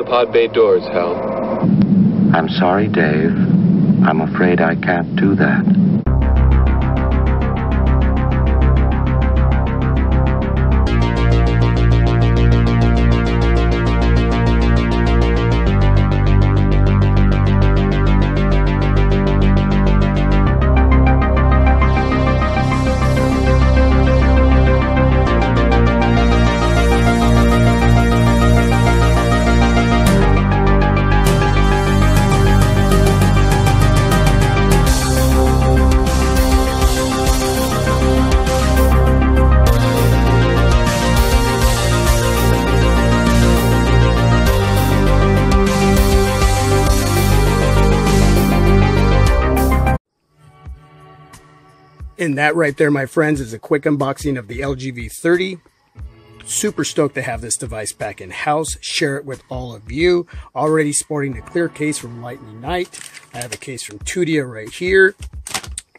the pod bay doors, Hal. I'm sorry, Dave. I'm afraid I can't do that. And that right there, my friends, is a quick unboxing of the LG V30. Super stoked to have this device back in house, share it with all of you. Already sporting a clear case from Lightning Knight. I have a case from Tudia right here,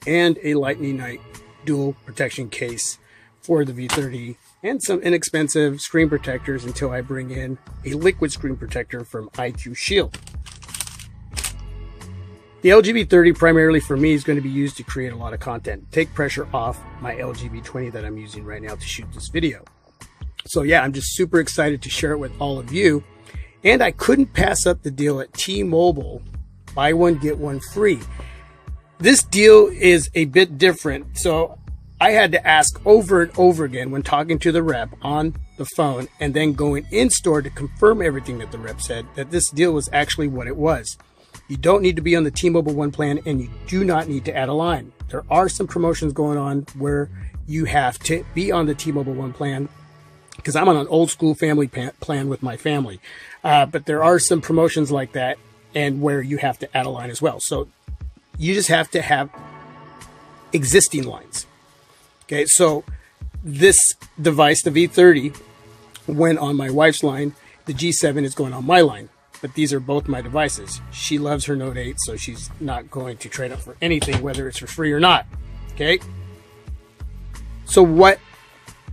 and a Lightning Knight dual protection case for the V30, and some inexpensive screen protectors until I bring in a liquid screen protector from IQ Shield. The LG V30 primarily for me is going to be used to create a lot of content, take pressure off my LG V20 that I'm using right now to shoot this video. So yeah, I'm just super excited to share it with all of you. And I couldn't pass up the deal at T-Mobile, buy one, get one free. This deal is a bit different. So I had to ask over and over again when talking to the rep on the phone and then going in store to confirm everything that the rep said, that this deal was actually what it was. You don't need to be on the T-Mobile One plan, and you do not need to add a line. There are some promotions going on where you have to be on the T-Mobile One plan, because I'm on an old school family plan with my family. But there are some promotions like that, and where you have to add a line as well. So you just have to have existing lines. Okay, so this device, the V30, went on my wife's line. The G7 is going on my line. But these are both my devices. She loves her Note 8, so she's not going to trade up for anything, whether it's for free or not. Okay? So what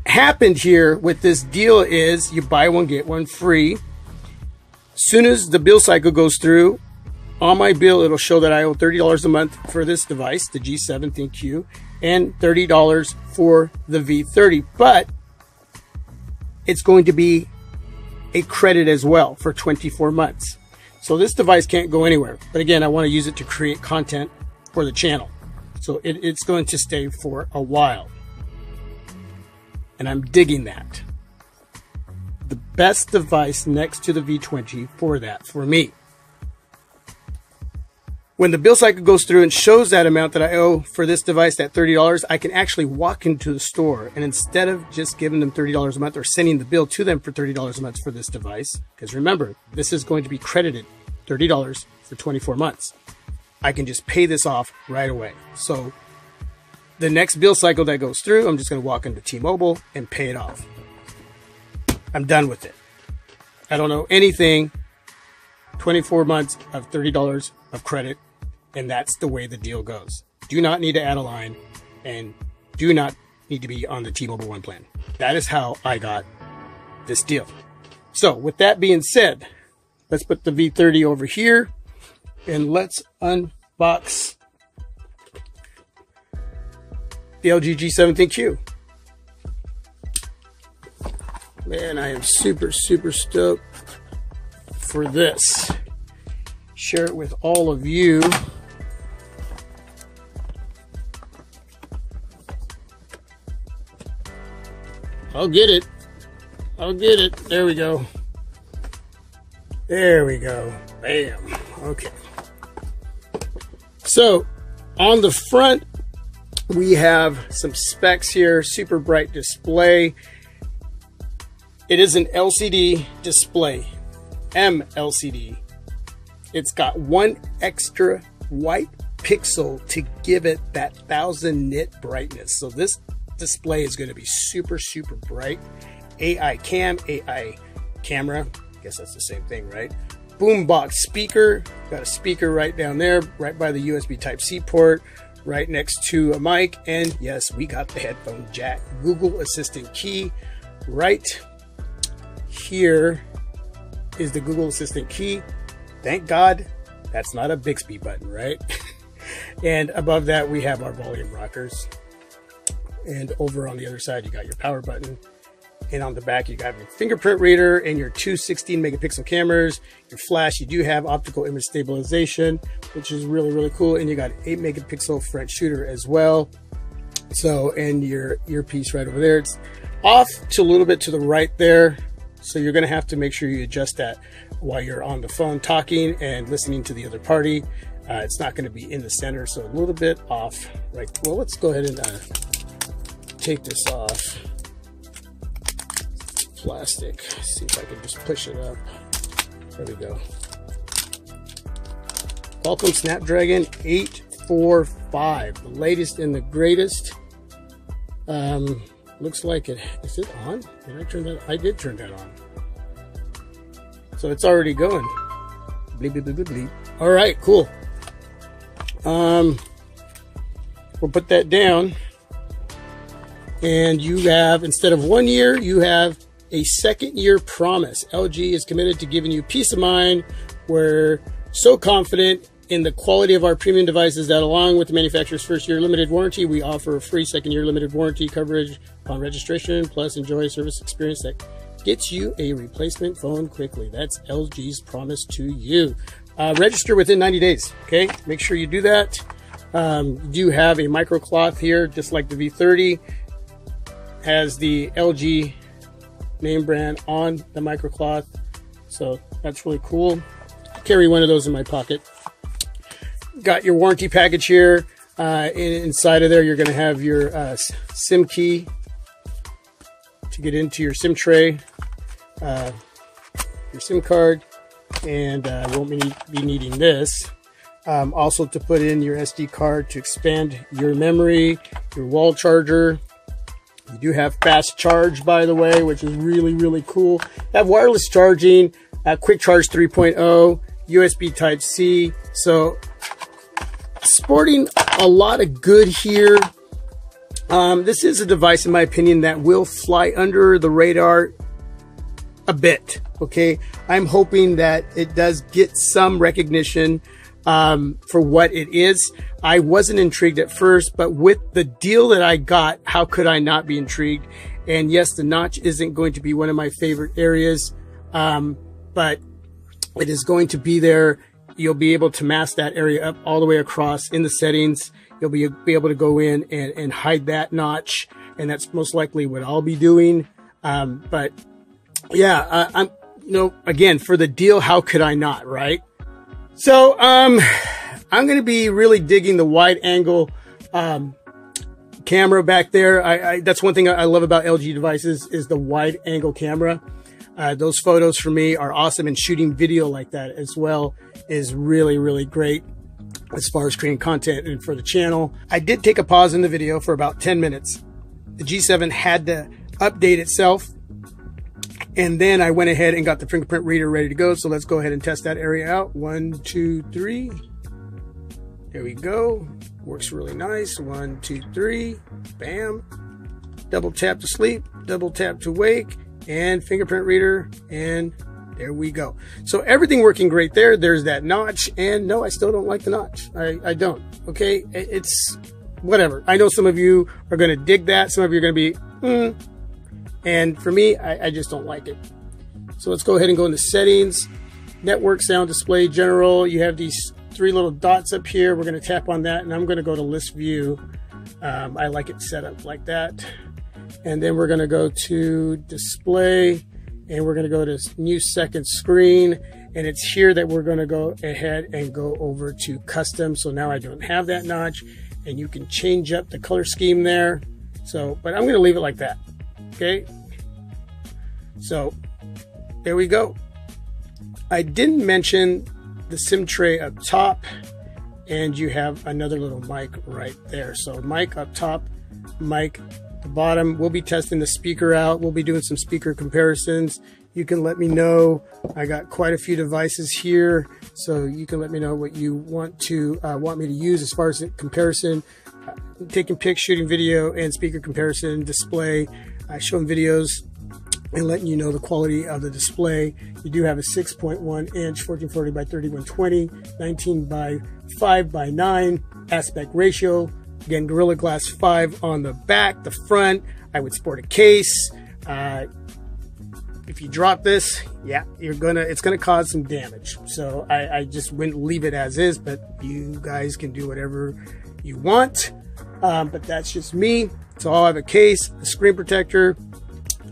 happened here with this deal is you buy one, get one free. Soon as the bill cycle goes through, on my bill, it'll show that I owe $30 a month for this device, the G7 ThinQ, and $30 for the V30. But it's going to be a credit as well for 24 months. So this device can't go anywhere. But again, I want to use it to create content for the channel. So it's going to stay for a while. And I'm digging that. The best device next to the V20 for that, for me. When the bill cycle goes through and shows that amount that I owe for this device, that $30, I can actually walk into the store, and instead of just giving them $30 a month or sending the bill to them for $30 a month for this device, because remember, this is going to be credited $30 for 24 months. I can just pay this off right away. So the next bill cycle that goes through, I'm just going to walk into T-Mobile and pay it off. I'm done with it. I don't know anything. 24 months of $30 of credit, and that's the way the deal goes. Do not need to add a line, and do not need to be on the T-Mobile One plan. That is how I got this deal. So with that being said, let's put the V30 over here, and let's unbox the LG G7 ThinQ. Man, I am super stoked for this. Share it with all of you. I'll get it. I'll get it. There we go. There we go. Bam. Okay. So on the front, we have some specs here. Super bright display. It is an LCD display. MLCD. It's got one extra white pixel to give it that 1000 nit brightness. So this display is going to be super bright. AI cam, AI camera. I guess that's the same thing, right? Boombox speaker. Got a speaker right down there, right by the USB Type-C port, right next to a mic. And yes, we got the headphone jack. Google Assistant key right here is the Google Assistant key. Thank God that's not a Bixby button, right? And above that, we have our volume rockers. And over on the other side, you got your power button. And on the back, you got your fingerprint reader and your two 16 megapixel cameras. Your flash, you do have optical image stabilization, which is really, really cool. And you got 8 megapixel front shooter as well. So, and your earpiece right over there. It's off to a little bit to the right there. So you're going to have to make sure you adjust that while you're on the phone talking and listening to the other party. It's not going to be in the center, so a little bit off. Right. Well, let's go ahead and take this off. Plastic. See if I can just push it up. There we go. Qualcomm Snapdragon 845, the latest and the greatest. Looks like it. Is it on? Did I turn that? I did turn that on. So it's already going. Bleep, bleep, bleep, bleep, bleep. All right, cool. We'll put that down. And you have, instead of 1 year, you have a 2nd year promise. LG is committed to giving you peace of mind. We're so confident in the quality of our premium devices that, along with the manufacturer's 1st year limited warranty, we offer a free 2nd year limited warranty coverage on registration, plus enjoy a service experience that gets you a replacement phone quickly. That's LG's promise to you. Register within 90 days, okay? Make sure you do that. You do have a micro cloth here, just like the V30. Has the LG name brand on the micro cloth. So that's really cool. I carry one of those in my pocket. Got your warranty package here. Inside of there, you're going to have your SIM key to get into your SIM tray, your SIM card, and won't be needing this. Also to put in your SD card to expand your memory, your wall charger. You do have fast charge, by the way, which is really, really cool. You have wireless charging, quick charge 3.0, USB Type-C. So sporting a lot of good here. This is a device, in my opinion, that will fly under the radar a bit. Okay, I'm hoping that it does get some recognition for what it is. I wasn't intrigued at first, but with the deal that I got, how could I not be intrigued? And yes, the notch isn't going to be one of my favorite areas, but it is going to be there. You'll be able to mask that area up all the way across in the settings. You'll be able to go in and hide that notch, and that's most likely what I'll be doing. But yeah, I'm, again, for the deal, how could I not, right? So, I'm going to be really digging the wide angle, camera back there. That's one thing I love about LG devices is the wide angle camera. Those photos for me are awesome, and shooting video like that as well is really, really great as far as creating content and for the channel. I did take a pause in the video for about 10 minutes. The G7 had to update itself. And then I went ahead and got the fingerprint reader ready to go. So let's go ahead and test that area out. 1, 2, 3. There we go. Works really nice. 1, 2, 3. Bam. Double tap to sleep. Double tap to wake. And fingerprint reader. And there we go. So everything working great there. There's that notch. And no, I still don't like the notch. I don't. Okay. It's whatever. I know some of you are going to dig that. Some of you are going to be, And for me, I just don't like it. So let's go ahead and go into settings, network, sound, display, general. You have these 3 little dots up here. We're going to tap on that, and I'm going to go to list view. I like it set up like that. And then we're going to go to display, and we're going to go to new second screen. And it's here that we're going to go ahead and go over to custom. So now I don't have that notch, and you can change up the color scheme there. So, but I'm going to leave it like that. Okay, so there we go. I didn't mention the SIM tray up top, and you have another little mic right there. So mic up top, mic at the bottom. We'll be testing the speaker out. We'll be doing some speaker comparisons. You can let me know. I got quite a few devices here, so you can let me know what you want me to use as far as the comparison. Taking pics, shooting video, and speaker comparison, display. Showing videos and letting you know the quality of the display. You do have a 6.1 inch 1440 by 3120, 19 by 5 by 9 aspect ratio. Again, Gorilla Glass 5 on the back. The front, I would sport a case. If you drop this, yeah, it's gonna cause some damage. So I just wouldn't leave it as is, but you guys can do whatever you want. But that's just me. So I'll have a case, a screen protector,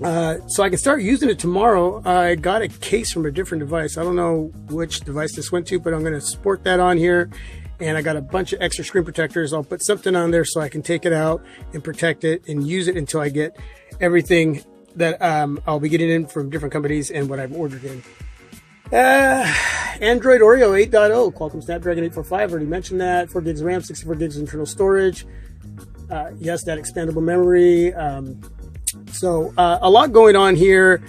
so I can start using it tomorrow. I got a case from a different device. I don't know which device this went to, but I'm gonna sport that on here. And I got a bunch of extra screen protectors. I'll put something on there so I can take it out and protect it and use it until I get everything that I'll be getting in from different companies and what I've ordered in. Android Oreo 8.0, Qualcomm Snapdragon 845, already mentioned that. 4 gigs of RAM, 64 gigs of internal storage. Yes, that expandable memory. So a lot going on here.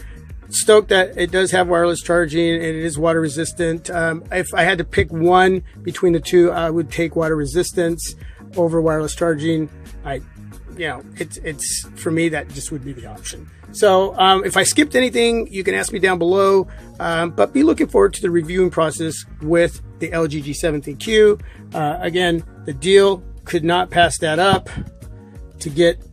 Stoked that it does have wireless charging and it is water resistant. If I had to pick one between the two, I would take water resistance over wireless charging. It's for me, that just would be the option. So if I skipped anything, you can ask me down below, but be looking forward to the reviewing process with the LG G7 ThinQ. Again, the deal, could not pass that up to get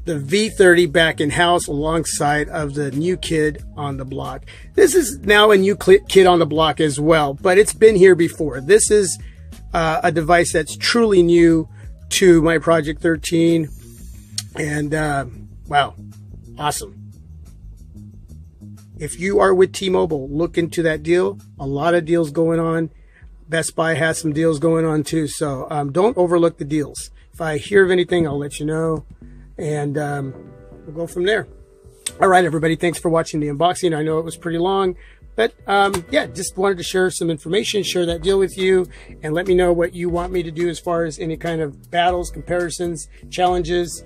the V30 back in house alongside of the new kid on the block. This is now a new kid on the block as well, but it's been here before. This is a device that's truly new to my Project 13. And wow, awesome. If you are with T-Mobile, look into that deal. A lot of deals going on. Best Buy has some deals going on too. So don't overlook the deals. If I hear of anything, I'll let you know. And we'll go from there. All right, everybody. Thanks for watching the unboxing. I know it was pretty long, but yeah, just wanted to share some information, share that deal with you, and let me know what you want me to do as far as any kind of battles, comparisons, challenges.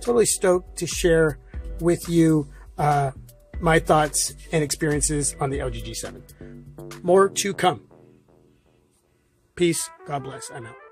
Totally stoked to share with you my thoughts and experiences on the LG G7. More to come. Peace. God bless. I'm out.